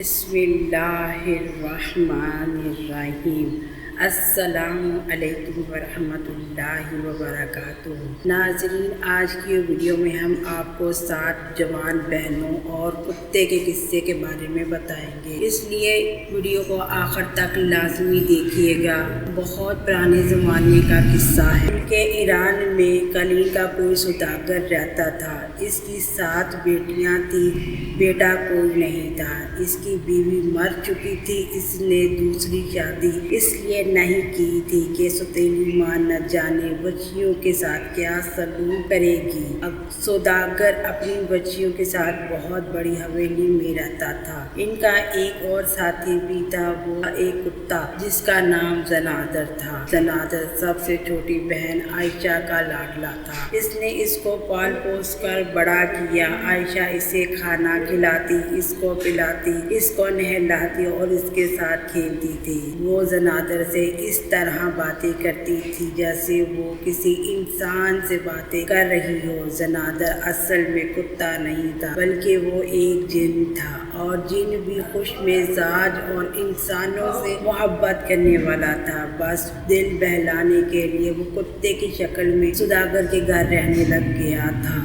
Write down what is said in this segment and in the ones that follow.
بسم اللہ الرحمن الرحیم۔ السلام علیکم ورحمۃ اللہ وبرکاتہ۔ ناظرین، آج کی ویڈیو میں ہم آپ کو 7 جوان بہنوں اور کتے کے قصے کے بارے میں بتائیں گے، اس لیے ویڈیو کو آخر تک لازمی دیکھیے گا۔ بہت پرانے زمانے کا قصہ ہے کہ ایران میں کلین کا کوئی سوداگر رہتا تھا۔ اس کی 7 بیٹیاں تھیں، بیٹا کوئی نہیں تھا۔ اس کی بیوی مر چکی تھی۔ اس نے دوسری شادی اس لیے نہیں کی تھی کہ سوتیلی ماں نہ جانے بچیوں کے ساتھ کیا سلوک کرے گی۔ اب سوداگر اپنی بچیوں کے ساتھ بہت بڑی حویلی میں رہتا تھا۔ ان کا ایک اور ساتھی بھی تھا، وہ ایک کتا جس کا نام زنادر تھا۔ زنادر سب سے چھوٹی بہن عائشہ کا لاڈلا تھا۔ اس نے اس کو پال پوس کر بڑا کیا۔ عائشہ اسے کھانا کھلاتی، اس کو پلاتی، اس کو نہلاتی اور اس کے ساتھ کھیلتی تھی۔ وہ زنادر سے اس طرح باتیں کرتی تھی جیسے وہ کسی انسان سے باتیں کر رہی ہو۔ زنادر اصل میں کتا نہیں تھا، بلکہ وہ ایک جن تھا، اور جن بھی خوش مزاج اور انسانوں سے محبت کرنے والا تھا۔ بس دل بہلانے کے لیے وہ کتے کی شکل میں سوداگر کے گھر رہنے لگ گیا تھا۔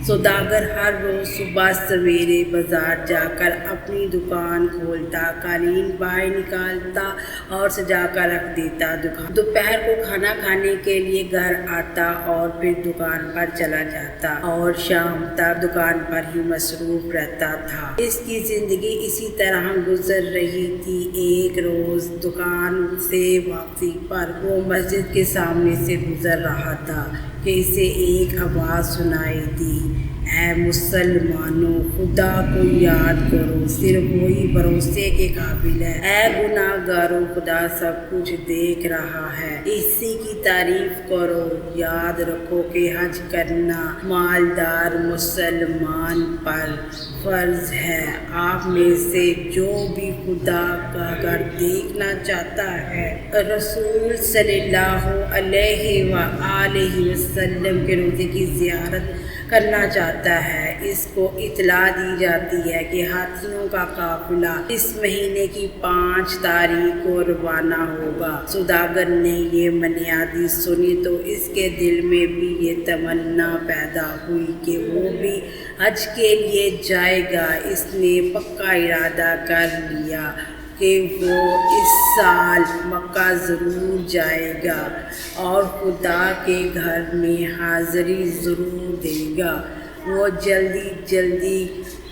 سوداگر ہر روز صبح سویرے بازار جا کر اپنی دکان کھولتا، قالین باہر نکالتا اور سجا کر رکھ دیتا۔ دوپہر کو کھانا کھانے کے لیے گھر آتا اور پھر دکان پر چلا جاتا اور شام تک دکان پر ہی مصروف رہتا تھا۔ اس کی زندگی اسی طرح گزر رہی تھی۔ ایک روز دکان سے واپسی پر وہ مسجد کے سامنے سے گزر رہا تھا کہ اسے ایک آواز سنائی دی، اے مسلمانوں، خدا کو یاد کرو، صرف وہی بھروسے کے قابل ہے۔ اے گناہ گاروں، خدا سب کچھ دیکھ رہا ہے، اسی کی تعریف کرو۔ یاد رکھو کہ حج کرنا مالدار مسلمان پر فرض ہے۔ آپ میں سے جو بھی خدا کا گھر دیکھنا چاہتا ہے، رسول صلی اللہ علیہ وآلہ وسلم کے روضے کی زیارت کرنا چاہتا ہے، اس کو اطلاع دی جاتی ہے کہ ہاتھیوں کا قافلہ اس مہینے کی 5 تاریخ کو روانہ ہوگا۔ سوداگر نے یہ منیادی سنی تو اس کے دل میں بھی یہ تمنا پیدا ہوئی کہ وہ بھی حج کے لیے جائے گا۔ اس نے پکا ارادہ کر لیا کہ وہ اس سال مکہ ضرور جائے گا اور خدا کے گھر میں حاضری ضرور دے گا۔ وہ جلدی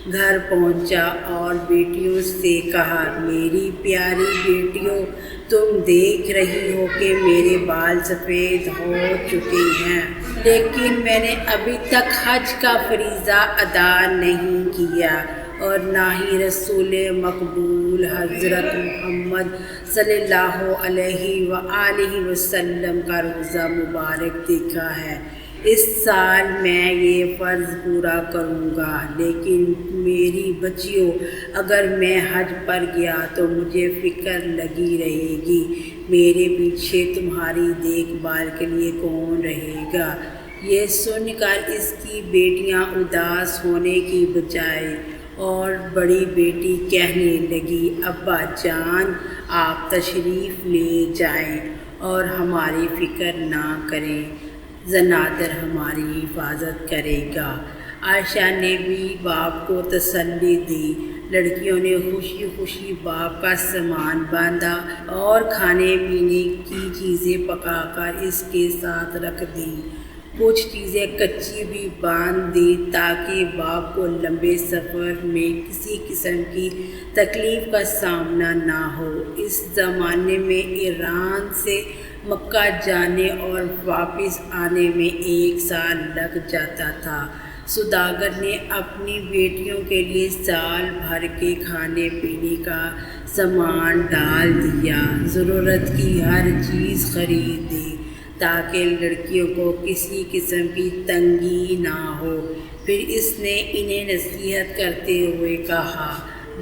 گھر پہنچا اور بیٹیوں سے کہا، میری پیاری بیٹیوں، تم دیکھ رہی ہو کہ میرے بال سفید ہو چکے ہیں، لیکن میں نے ابھی تک حج کا فریضہ ادا نہیں کیا اور نہ ہی رسول مقبول حضرت محمد صلی اللہ علیہ وآلہ وسلم کا روضہ مبارک دیکھا ہے۔ اس سال میں یہ فرض پورا کروں گا، لیکن میری بچیوں، اگر میں حج پر گیا تو مجھے فکر لگی رہے گی، میرے پیچھے تمہاری دیکھ بھال کے لیے کون رہے گا؟ یہ سن کر اس کی بیٹیاں اداس ہونے کی بجائے اور بڑی بیٹی کہنے لگی، ابا جان، آپ تشریف لے جائیں اور ہماری فکر نہ کریں، زنادر ہماری حفاظت کرے گا۔ عائشہ نے بھی باپ کو تسلی دی۔ لڑکیوں نے خوشی خوشی باپ کا سامان باندھا اور کھانے پینے کی چیزیں پکا کر اس کے ساتھ رکھ دیں۔ کچھ چیزیں کچی بھی باندھ دی تاکہ باپ کو لمبے سفر میں کسی قسم کی تکلیف کا سامنا نہ ہو۔ اس زمانے میں ایران سے مکہ جانے اور واپس آنے میں 1 سال لگ جاتا تھا۔ سوداگر نے اپنی بیٹیوں کے لیے سال بھر کے کھانے پینے کا سامان ڈال دیا، ضرورت کی ہر چیز خرید دی تاکہ لڑکیوں کو کسی قسم کی تنگی نہ ہو۔ پھر اس نے انہیں نصیحت کرتے ہوئے کہا،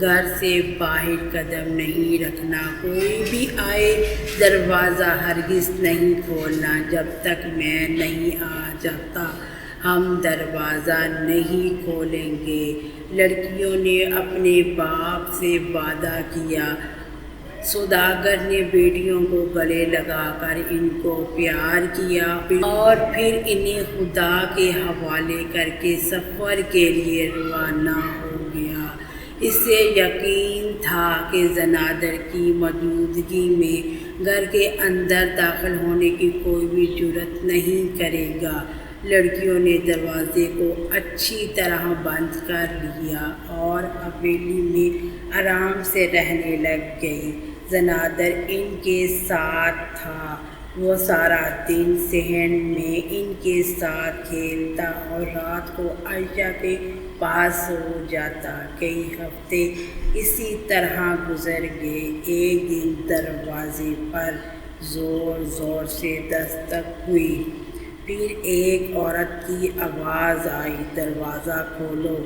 گھر سے باہر قدم نہیں رکھنا، کوئی بھی آئے دروازہ ہرگز نہیں کھولنا جب تک میں نہیں آ جاتا۔ ہم دروازہ نہیں کھولیں گے۔ لڑکیوں نے اپنے باپ سے وعدہ کیا۔ سوداگر نے بیٹیوں کو گلے لگا کر ان کو پیار کیا اور پھر انہیں خدا کے حوالے کر کے سفر کے لیے روانہ ہو گیا۔ اسے یقین تھا کہ زنادر کی موجودگی میں گھر کے اندر داخل ہونے کی کوئی بھی جرأت نہیں کرے گا۔ لڑکیوں نے دروازے کو اچھی طرح بند کر لیا اور حویلی میں آرام سے رہنے لگ گئی۔ زنادر ان کے ساتھ تھا۔ وہ سارا دن صحن میں ان کے ساتھ کھیلتا اور رات کو عائشہ کے پاس سو جاتا۔ کئی ہفتے اسی طرح گزر گئے۔ ایک دن دروازے پر زور زور سے دستک ہوئی۔ پھر ایک عورت کی آواز آئی، دروازہ کھولو۔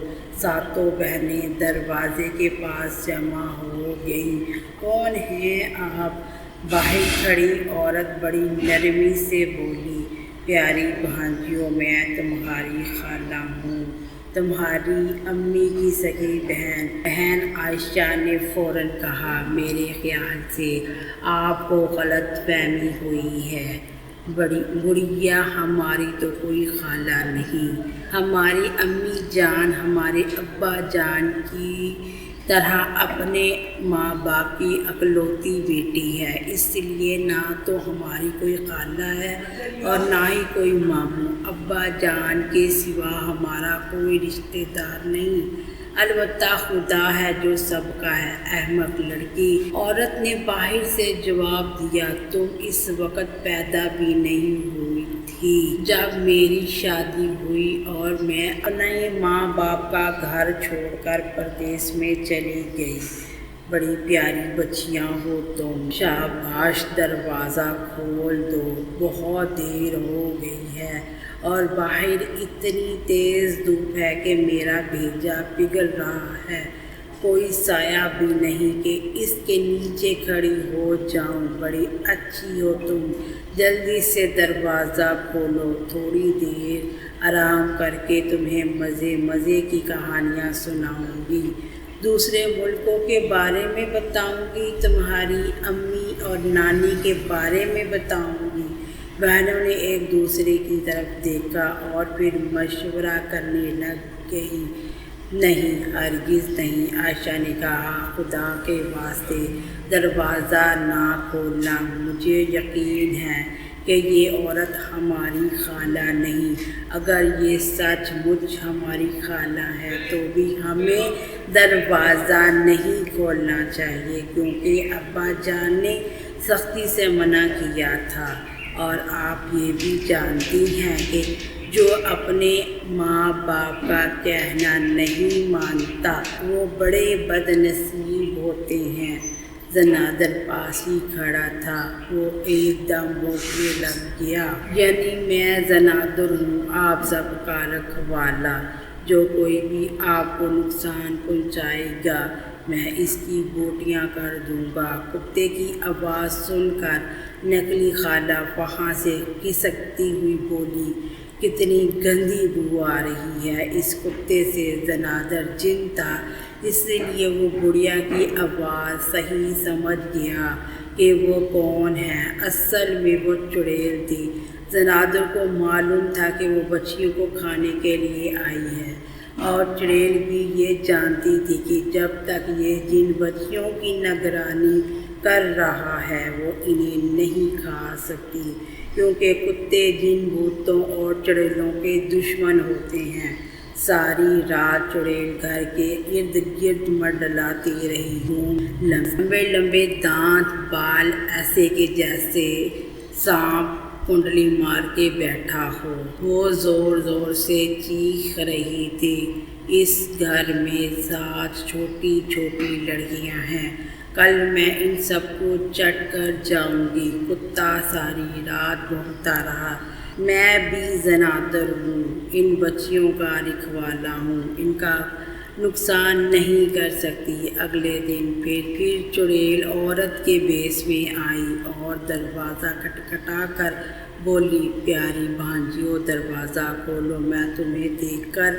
ساتوں بہنیں دروازے کے پاس جمع ہو گئیں۔ کون ہیں آپ؟ باہر کھڑی عورت بڑی نرمی سے بولی، پیاری بھانجیوں، میں تمہاری خالہ ہوں، تمہاری امی کی سگی بہن عائشہ نے فوراً کہا، میرے خیال سے آپ کو غلط فہمی ہوئی ہے۔ گڑیا، ہماری تو کوئی خالہ نہیں۔ ہماری امی جان ہمارے ابا جان کی طرح اپنے ماں باپ کی اکلوتی بیٹی ہے، اس لیے نہ تو ہماری کوئی خالہ ہے اور نہ ہی کوئی ماموں۔ ابا جان کے سوا ہمارا کوئی رشتہ دار نہیں، البتہ خدا ہے جو سب کا ہے۔ احمق لڑکی، عورت نے باہر سے جواب دیا، تم اس وقت پیدا بھی نہیں ہوئی تھی جب میری شادی ہوئی اور میں اپنے ماں باپ کا گھر چھوڑ کر پردیس میں چلی گئی۔ بڑی پیاری بچیاں ہو تم، شاباش، دروازہ کھول دو، بہت دیر ہو گئی ہے اور باہر اتنی تیز دھوپ ہے کہ میرا بھیجا پگھل رہا ہے، کوئی سایہ بھی نہیں کہ اس کے نیچے کھڑی ہو جاؤں۔ بڑی اچھی ہو تم، جلدی سے دروازہ کھولو، تھوڑی دیر آرام کر کے تمہیں مزے کی کہانیاں سناؤں گی، دوسرے ملکوں کے بارے میں بتاؤں گی، تمہاری امی اور نانی کے بارے میں بتاؤں گی۔ بہنوں نے ایک دوسرے کی طرف دیکھا اور پھر مشورہ کرنے لگ گئی۔ نہیں، ہرگز نہیں، عائشہ نے کہا، خدا کے واسطے دروازہ نہ کھولنا، مجھے یقین ہے کہ یہ عورت ہماری خالہ نہیں۔ اگر یہ سچ مچ ہماری خالہ ہے تو بھی ہمیں دروازہ نہیں کھولنا چاہیے، کیونکہ ابا جان نے سختی سے منع کیا تھا، اور آپ یہ بھی جانتی ہیں کہ جو اپنے ماں باپ کا کہنا نہیں مانتا وہ بڑے بد نصیب ہوتے ہیں۔ زنادر پاس ہی کھڑا تھا، وہ ایک دم بوکنے لگ گیا، یعنی میں زنادر ہوں، آپ سب کا رکھوالا، جو کوئی بھی آپ کو نقصان پہنچائے گا میں اس کی بوٹیاں کر دوں گا۔ کتے کی آواز سن کر نقلی خالہ وہاں سے کھسکتی ہوئی بولی، کتنی گندی بو آ رہی ہے اس کتے سے۔ زنادر جن تھا، اس لیے وہ بڑھیا کی آواز صحیح سمجھ گیا کہ وہ کون ہے۔ اصل میں وہ چڑیل تھی۔ زنادر کو معلوم تھا کہ وہ بچیوں کو کھانے کے لیے آئی ہے، اور چڑیل بھی یہ جانتی تھی کہ جب تک یہ جن بچیوں کی نگرانی کر رہا ہے وہ انہیں نہیں کھا سکتی، کیونکہ کتے جن بھوتوں اور چڑیلوں کے دشمن ہوتے ہیں۔ ساری رات چڑیل گھر کے ارد گرد منڈلاتی رہی، لمبے لمبے دانت، بال ایسے کہ جیسے سانپ کنڈلی مار کے بیٹھا ہو۔ وہ زور زور سے چیخ رہی تھی، اس گھر میں 7 چھوٹی چھوٹی لڑکیاں ہیں، کل میں ان سب کو چٹ کر جاؤں گی۔ کتا ساری رات بھونکتا رہا، میں بھی زنادر ہوں، ان بچیوں کا رکھوالا ہوں، ان کا نقصان نہیں کر سکتی۔ اگلے دن پھر چڑیل عورت کے بھیس میں آئی اور دروازہ کھٹکھٹا کر بولی پیاری بھانجیو دروازہ کھولو، میں تمہیں دیکھ کر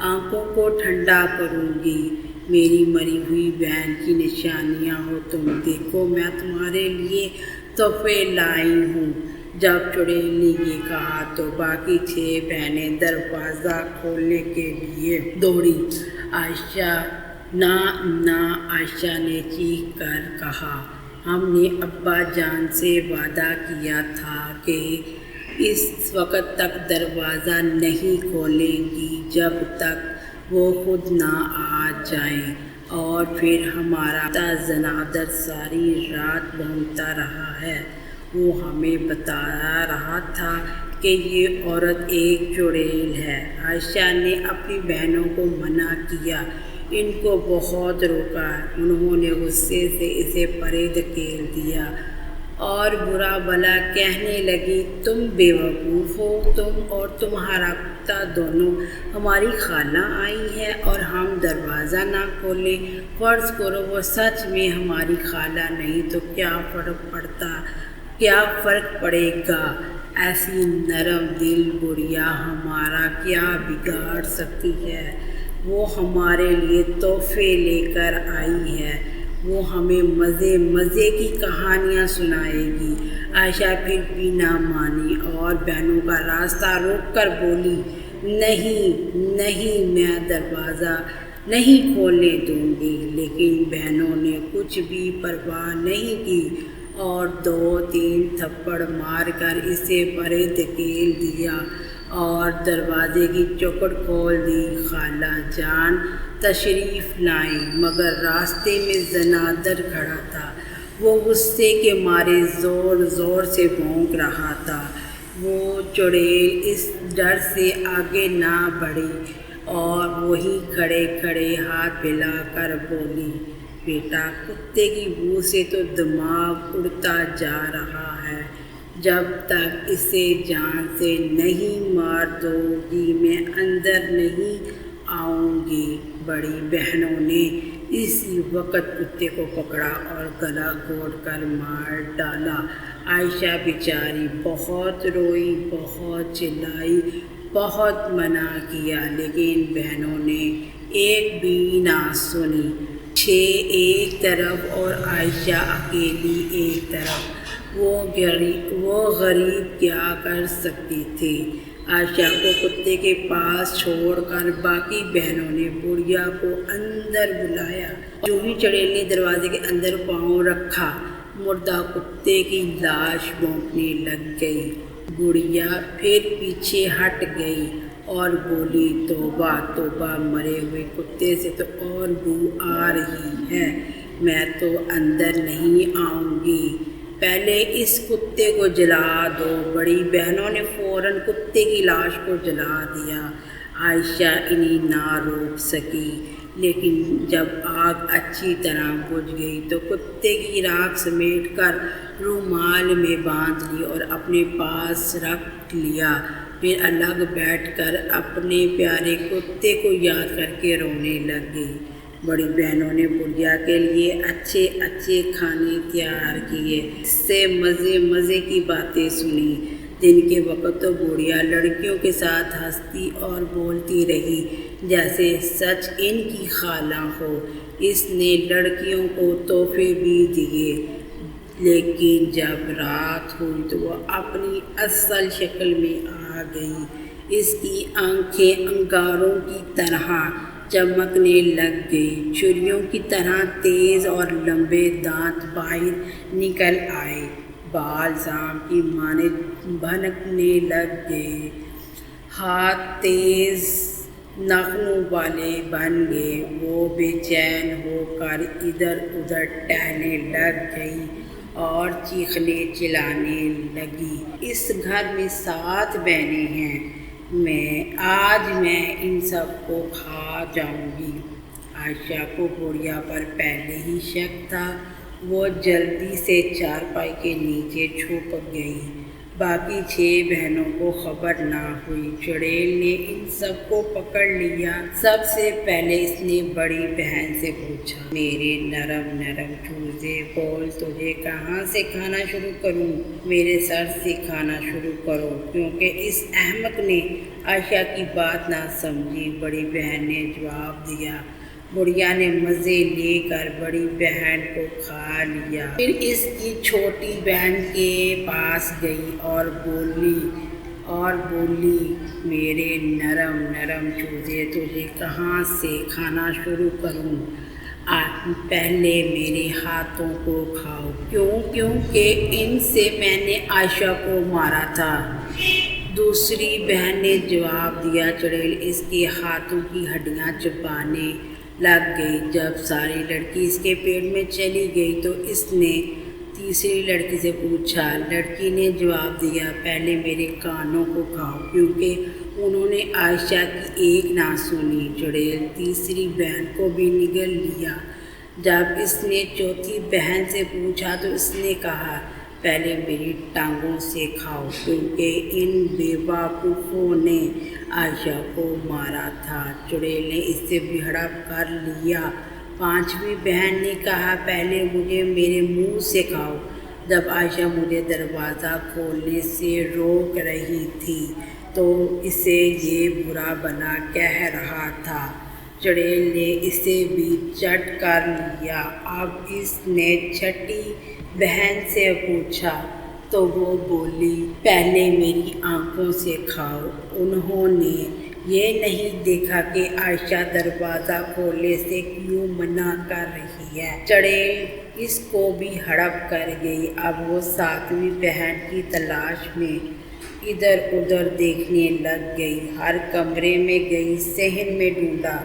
آنکھوں کو ٹھنڈا کروں گی، میری مری ہوئی بہن کی نشانیاں ہو تم، دیکھو میں تمہارے لیے تحفے لائی ہوں۔ جب چڑیل نے یہ کہا تو باقی 6 بہنیں دروازہ کھولنے کے لیے دوڑی۔ عائشہ نہ عائشہ نے چیخ کر کہا، ہم نے ابا جان سے وعدہ کیا تھا کہ اس وقت تک دروازہ نہیں کھولیں گی جب تک وہ خود نہ آ جائیں، اور پھر ہمارا زنادر ساری رات بھونکتا رہا ہے۔ وہ ہمیں بتا رہا تھا کہ یہ عورت ایک چڑیل ہے۔ عائشہ نے اپنی بہنوں کو منع کیا، ان کو بہت روکا، انہوں نے غصے سے اسے پرے دھکیل دیا اور برا بھلا کہنے لگی، تم بیوقوف ہو، تم اور تمہارا کتا دونوں، ہماری خالہ آئی ہے اور ہم دروازہ نہ کھولیں، فرض کرو وہ سچ میں ہماری خالہ نہیں تو کیا فرق پڑے گا، ایسی نرم دل گڑیا ہمارا کیا بگاڑ سکتی ہے، وہ ہمارے لیے تحفے لے کر آئی ہے، وہ ہمیں مزے کی کہانیاں سنائے گی۔ عائشہ پھر بھی نہ مانی اور بہنوں کا راستہ روک کر بولی، نہیں میں دروازہ نہیں کھولنے دوں گی، لیکن بہنوں نے کچھ بھی پرواہ نہیں کی اور 2-3 تھپڑ مار کر اسے پرے دھکیل دیا اور دروازے کی چوکھٹ کھول دی۔ خالہ جان تشریف لائیں، مگر راستے میں زنادر کھڑا تھا، وہ غصے کے مارے زور سے بھونک رہا تھا۔ وہ چڑیل اس ڈر سے آگے نہ بڑھی اور وہیں کھڑے ہاتھ پھیلا کر بولی، بیٹا کتے کی بو سے تو دماغ اڑتا جا رہا ہے، جب تک اسے جان سے نہیں مار دو گی میں اندر نہیں آؤں گی۔ بڑی بہنوں نے اسی وقت کتے کو پکڑا اور گلا گھونٹ کر مار ڈالا۔ عائشہ بیچاری بہت روئی، بہت چلائی، بہت منع کیا، لیکن بہنوں نے ایک بھی نہ سنی۔ 6 ایک طرف اور عائشہ اکیلی ایک طرف، وہ غریب کیا کر سکتی تھی؟ عائشہ کو کتے کے پاس چھوڑ کر باقی بہنوں نے بڑھیا کو اندر بلایا۔ جو ہی چڑیل نے دروازے کے اندر پاؤں رکھا، مردہ کتے کی لاش بھونکنے لگ گئی۔ بڑھیا پھر پیچھے ہٹ گئی اور بولی، توبہ توبہ، مرے ہوئے کتے سے تو اور بو آ رہی ہے، میں تو اندر نہیں آؤں گی، پہلے اس کتے کو جلا دو۔ بڑی بہنوں نے فوراً کتے کی لاش کو جلا دیا۔ عائشہ انہیں نہ روک سکی، لیکن جب آگ اچھی طرح بجھ گئی تو کتے کی راکھ سمیٹ کر رومال میں باندھ لی اور اپنے پاس رکھ لیا، پھر الگ بیٹھ کر اپنے پیارے کتے کو یاد کر کے رونے لگ گئی۔ بڑی بہنوں نے بڑھیا کے لیے اچھے کھانے تیار کیے، اس سے مزے کی باتیں سنی۔ دن کے وقت تو بڑھیا لڑکیوں کے ساتھ ہنستی اور بولتی رہی جیسے سچ ان کی خالہ ہو۔ اس نے لڑکیوں کو تحفے بھی دیے، لیکن جب رات ہوئی تو وہ اپنی اصل شکل میں آ گئی۔ اس کی آنکھیں انگاروں کی طرح چمکنے لگ گئی، چھریوں کی طرح تیز اور لمبے دانت باہر نکل آئے، بال سانپ کی مانند بھنکنے لگ گئے، ہاتھ تیز ناخنوں والے بن گئے۔ وہ بے چین ہو کر ادھر ادھر ٹہلنے لگ گئی اور چیخنے چلانے لگی، اس گھر میں 7 بہنیں ہیں، آج میں ان سب کو کھا جاؤں گی۔ عائشہ کو بڑھیا پر پہلے ہی شک تھا، وہ جلدی سے چارپائی کے نیچے چھپ گئی۔ باقی 6 بہنوں کو خبر نہ ہوئی۔ چڑیل نے ان سب کو پکڑ لیا۔ سب سے پہلے اس نے بڑی بہن سے پوچھا، میرے نرم نرم چوزے بول، تجھے کہاں سے کھانا شروع کروں؟ میرے سر سے کھانا شروع کرو، کیونکہ اس احمق نے عائشہ کی بات نہ سمجھی۔ بڑی بہن نے جواب دیا۔ بڑھیا نے مزے لے کر بڑی بہن کو کھا لیا۔ پھر اس کی چھوٹی بہن کے پاس گئی اور بولی میرے نرم نرم چوزے، تجھے کہاں سے کھانا شروع کروں؟ پہلے میرے ہاتھوں کو کھاؤ، کیونکہ ان سے میں نے عائشہ کو مارا تھا۔ دوسری بہن نے جواب دیا۔ چڑیل اس کے ہاتھوں کی ہڈیاں چبانے لگ گئی۔ جب ساری لڑکی اس کے پیٹ میں چلی گئی تو اس نے تیسری لڑکی سے پوچھا۔ لڑکی نے جواب دیا، پہلے میرے کانوں کو کھاؤ، کیونکہ انہوں نے عائشہ کی ایک نہ سنی۔ چڑیل تیسری بہن کو بھی نگل لیا۔ جب اس نے چوتھی بہن سے پوچھا تو اس نے کہا، پہلے میری ٹانگوں سے کھاؤ، کیونکہ ان بے وقوفوں نے عائشہ کو مارا تھا۔ چڑیل نے اس سے بھی ہڑپ کر لیا۔ پانچویں بہن نے کہا، پہلے مجھے میرے منہ سے کھاؤ، جب عائشہ مجھے دروازہ کھولنے سے روک رہی تھی تو اسے یہ برا بھلا کہہ رہا تھا۔ چڑیل نے اسے بھی چٹ کر لیا۔ اب اس نے چھٹی بہن سے پوچھا تو وہ بولی، پہلے میری آنکھوں سے کھاؤ، انہوں نے یہ نہیں دیکھا کہ عائشہ دروازہ کھولنے سے کیوں منع کر رہی ہے۔ چڑیل اس کو بھی ہڑپ کر گئی۔ اب وہ ساتویں بہن کی تلاش میں ادھر ادھر دیکھنے لگ گئی۔ ہر کمرے میں گئی، صحن میں ڈھونڈا۔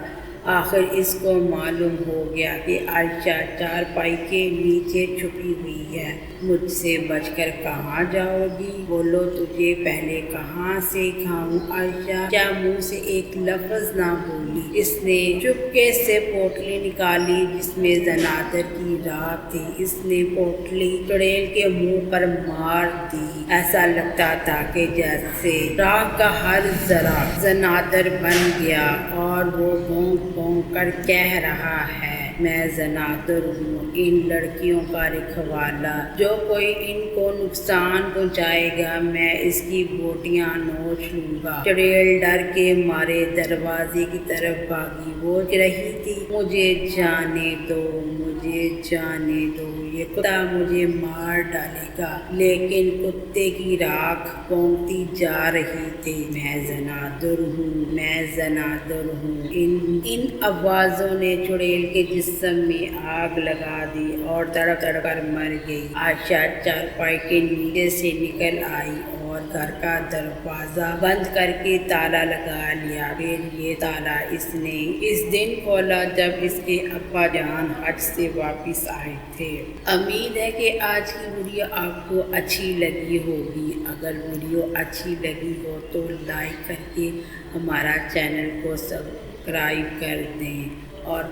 آخر اس کو معلوم ہو گیا کہ عائشہ چارپائی کے نیچے چھپی ہوئی ہے۔ مجھ سے بچ کر کہاں جاؤ گی؟ بولو، تجھے پہلے کہاں سے کھاؤں؟ عائشہ کیا منہ سے ایک لفظ نہ بولی۔ اس نے چپکے سے پوٹلی نکالی جس میں زنادر کی راکھ تھی۔ اس نے پوٹلی چڑیل کے منہ پر مار دی۔ ایسا لگتا تھا کہ جیسے راکھ کا ہر ذرہ زنادر بن گیا اور وہ بھونک بھونک کر کہہ رہا ہے، میں زنادر ہوں، ان لڑکیوں کا رکھوالا، جو کوئی ان کو نقصان پہنچائے گا میں اس کی بوٹیاں نوچ لوں گا۔ چڑیل ڈر کے مارے دروازے کی طرف بھاگی۔ وہ رہی تھی، مجھے جانے دو، مجھے جانے دو، یہ کتا مجھے مار ڈالے گا۔ لیکن کتے کی راکھ بھونکتی جا رہی تھی، میں زنادر ہوں، میں زنادر ہوں۔ ان آوازوں نے چڑیل کے جسم میں آگ لگا دی اور تڑپ تڑپ کر مر گئی۔ عائشہ چارپائی کے نیچے سے نکل آئی اور گھر کا دروازہ بند کر کے تالا لگا لیا۔ پھر یہ تالا اس نے اس دن کھولا جب اس کے ابا جان حج سے واپس آئے تھے۔ امید ہے کہ آج کی ویڈیو آپ کو اچھی لگی ہوگی۔ اگر ویڈیو اچھی لگی ہو تو لائک کر کے ہمارا چینل کو سبسکرائب کر دیں اور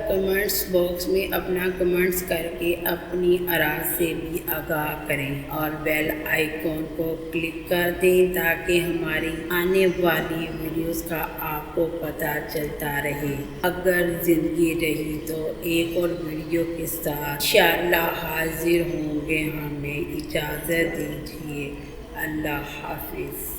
کمنٹس باکس میں اپنا کمنٹس کر کے اپنی آراء سے بھی آگاہ کریں اور بیل آئیکن کو کلک کر دیں تاکہ ہماری آنے والی ویڈیوز کا آپ کو پتہ چلتا رہے۔ اگر زندگی رہی تو ایک اور ویڈیو کے ساتھ انشاءاللہ حاضر ہوں گے۔ ہمیں اجازت دیجیے۔ اللہ حافظ۔